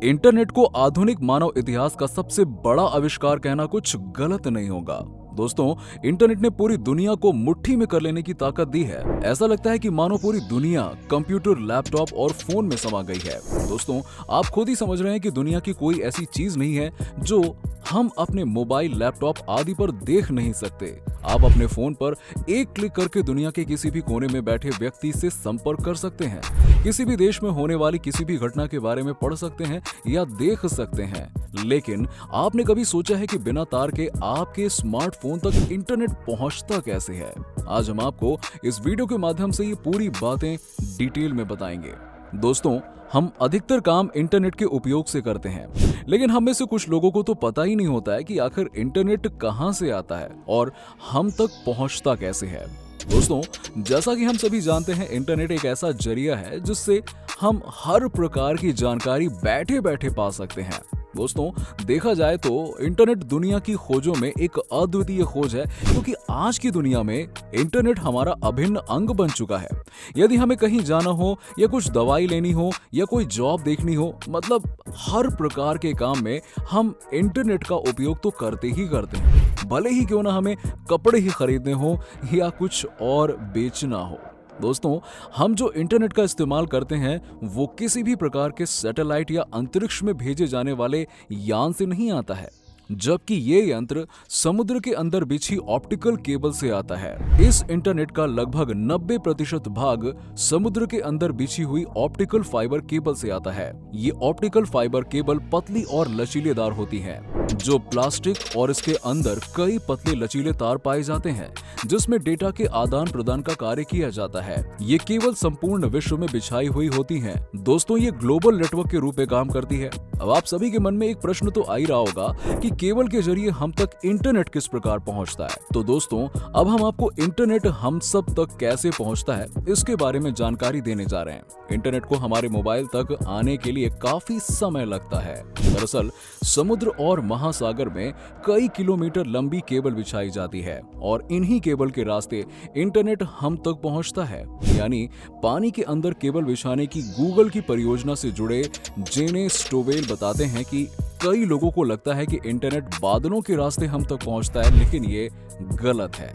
Internet को आधुनिक मानव इतिहास का सबसे बड़ा आविष्कार कहना कुछ गलत नहीं होगा। दोस्तों, इंटरनेट ने पूरी दुनिया को मुट्ठी में कर लेने की ताकत दी है। ऐसा लगता है कि मानो पूरी दुनिया कंप्यूटर, लैपटॉप और फोन में समा गई है। दोस्तों, आप खुद ही समझ रहे हैं कि दुनिया की कोई ऐसी चीज नहीं है जो हम अपने मोबाइल, लैपटॉप आदि पर देख नहीं सकते। आप अपने फोन पर एक क्लिक करके दुनिया के किसी भी कोने में बैठे व्यक्ति से संपर्क कर सकते हैं, किसी भी देश में होने वाली किसी भी घटना के बारे में पढ़ सकते हैं या देख सकते हैं। लेकिन आपने कभी सोचा है कि बिना तार के आपके स्मार्टफोन तक इंटरनेट पहुंचता कैसे है? आज हम आपको इस वीडियो के माध्यम से ये पूरी बातें डिटेल में बताएंगे। दोस्तों, हम अधिकतर काम इंटरनेट के उपयोग से करते हैं, लेकिन हम में से कुछ लोगों को तो पता ही नहीं होता है कि आखिर इंटरनेट कहां से आता है और हम तक पहुंचता कैसे है। दोस्तों, जैसा कि हम सभी जानते हैं, इंटरनेट एक ऐसा जरिया है जिससे हम हर प्रकार की जानकारी बैठे बैठे पा सकते हैं। दोस्तों, देखा जाए तो इंटरनेट दुनिया की खोजों में एक अद्वितीय खोज है, क्योंकि आज की दुनिया में इंटरनेट हमारा अभिन्न अंग बन चुका है। यदि हमें कहीं जाना हो या कुछ दवाई लेनी हो या कोई जॉब देखनी हो, मतलब हर प्रकार के काम में हम इंटरनेट का उपयोग तो करते ही करते हैं, भले ही क्यों ना हमें कपड़े ही खरीदने हो या कुछ और बेचना हो। दोस्तों, हम जो इंटरनेट का इस्तेमाल करते हैं वो किसी भी प्रकार के सैटेलाइट या अंतरिक्ष में भेजे जाने वाले यान से नहीं आता है, जबकि ये यंत्र समुद्र के अंदर बिछी ऑप्टिकल केबल से आता है। इस इंटरनेट का लगभग 90% भाग समुद्र के अंदर बिछी हुई ऑप्टिकल फाइबर केबल से आता है। ये ऑप्टिकल फाइबर केबल पतली और लचीलेदार होती है, जो प्लास्टिक और इसके अंदर कई पतले लचीले तार पाए जाते हैं, जिसमें डेटा के आदान प्रदान का कार्य किया जाता है। ये केवल संपूर्ण विश्व में बिछाई हुई होती हैं। दोस्तों, ये ग्लोबल नेटवर्क के रूप में काम करती है। अब आप सभी के मन में एक प्रश्न तो आ ही रहा होगा कि केबल के जरिए हम तक इंटरनेट किस प्रकार पहुंचता है। तो दोस्तों, अब हम आपको इंटरनेट हम सब तक कैसे पहुंचता है इसके बारे में जानकारी देने जा रहे हैं। इंटरनेट को हमारे मोबाइल तक आने के लिए काफी समय लगता है। दरअसल समुद्र और महासागर में कई किलोमीटर लंबी केबल बिछाई जाती है और इन्हीं केबल के रास्ते इंटरनेट हम तक पहुंचता है। यानी पानी के अंदर केबल बिछाने की गूगल की परियोजना से जुड़े जेने स्टोवेल बताते हैं कि कई लोगों को लगता है कि इंटरनेट बादलों के रास्ते हम तक पहुंचता है, लेकिन ये गलत है।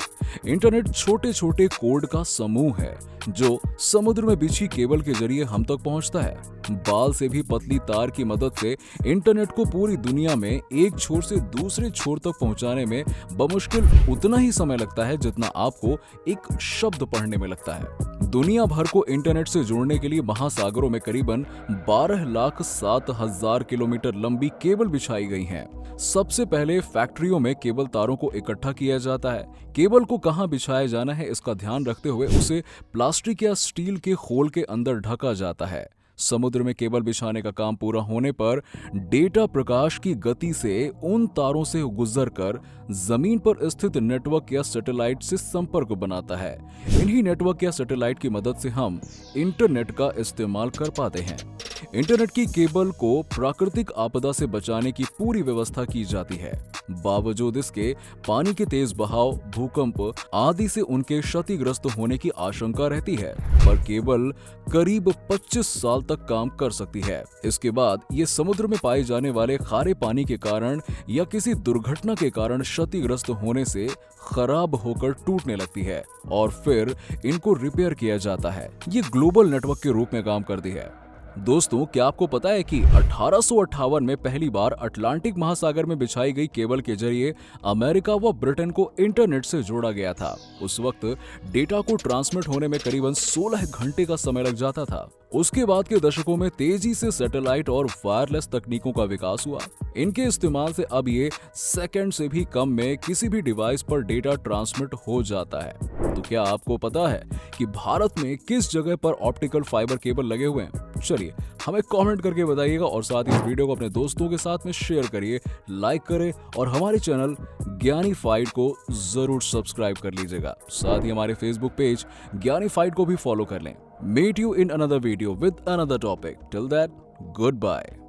इंटरनेट छोटे छोटे कोड का समूह है जो समुद्र में बिछी केबल के जरिए हम तक पहुंचता है। बाल से भी पतली तार की मदद से इंटरनेट को पूरी दुनिया में एक छोर से दूसरे छोर तक पहुंचाने में बमुश्किल उतना ही समय लगता है जितना आपको एक शब्द पढ़ने में लगता है। दुनिया भर को इंटरनेट से जोड़ने के लिए महासागरों में करीबन 12,07,000 किलोमीटर लंबी केबल बिछाई गई हैं। सबसे पहले फैक्ट्रियों में केबल तारों को इकट्ठा किया जाता है। केबल को कहां बिछाया जाना है इसका ध्यान रखते हुए उसे प्लास्टिक या स्टील के खोल के अंदर ढका जाता है। समुद्र में केबल बिछाने का काम पूरा होने पर डेटा प्रकाश की गति से उन तारों से गुजरकर जमीन पर स्थित नेटवर्क या सैटेलाइट से संपर्क बनाता है। इन्हीं नेटवर्क या सैटेलाइट की मदद से हम इंटरनेट का इस्तेमाल कर पाते हैं। इंटरनेट की केबल को प्राकृतिक आपदा से बचाने की पूरी व्यवस्था की जाती है। बावजूद इसके पानी के तेज बहाव, भूकंप आदि से उनके क्षतिग्रस्त होने की आशंका रहती है, पर केबल करीब 25 साल तक काम कर सकती है। इसके बाद ये समुद्र में पाए जाने वाले खारे पानी के कारण या किसी दुर्घटना के कारण क्षतिग्रस्त होने से खराब होकर टूटने लगती है और फिर इनको रिपेयर किया जाता है। ये ग्लोबल नेटवर्क के रूप में काम करती है। दोस्तों, क्या आपको पता है कि 1858 में पहली बार अटलांटिक महासागर में बिछाई गई केबल के जरिए अमेरिका व ब्रिटेन को इंटरनेट से जोड़ा गया था। उस वक्त डेटा को ट्रांसमिट होने में करीबन 16 घंटे का समय लग जाता था। उसके बाद के दशकों में तेजी से सैटेलाइट और वायरलेस तकनीकों का विकास हुआ। इनके इस्तेमाल से अब ये सेकंड से भी कम में किसी भी डिवाइस पर डेटा ट्रांसमिट हो जाता है। तो क्या आपको पता है कि भारत में किस जगह पर ऑप्टिकल फाइबर केबल लगे हुए हैं? चलिए हमें कमेंट करके बताइएगा और साथ ही इस वीडियो को अपने दोस्तों के साथ में शेयर करिए, लाइक करें और हमारे चैनल ज्ञानीफाइड को जरूर सब्सक्राइब कर लीजिएगा। साथ ही हमारे फेसबुक पेज ज्ञानीफाइड को भी फॉलो कर लें। Meet you in another video with another topic. Till that, goodbye.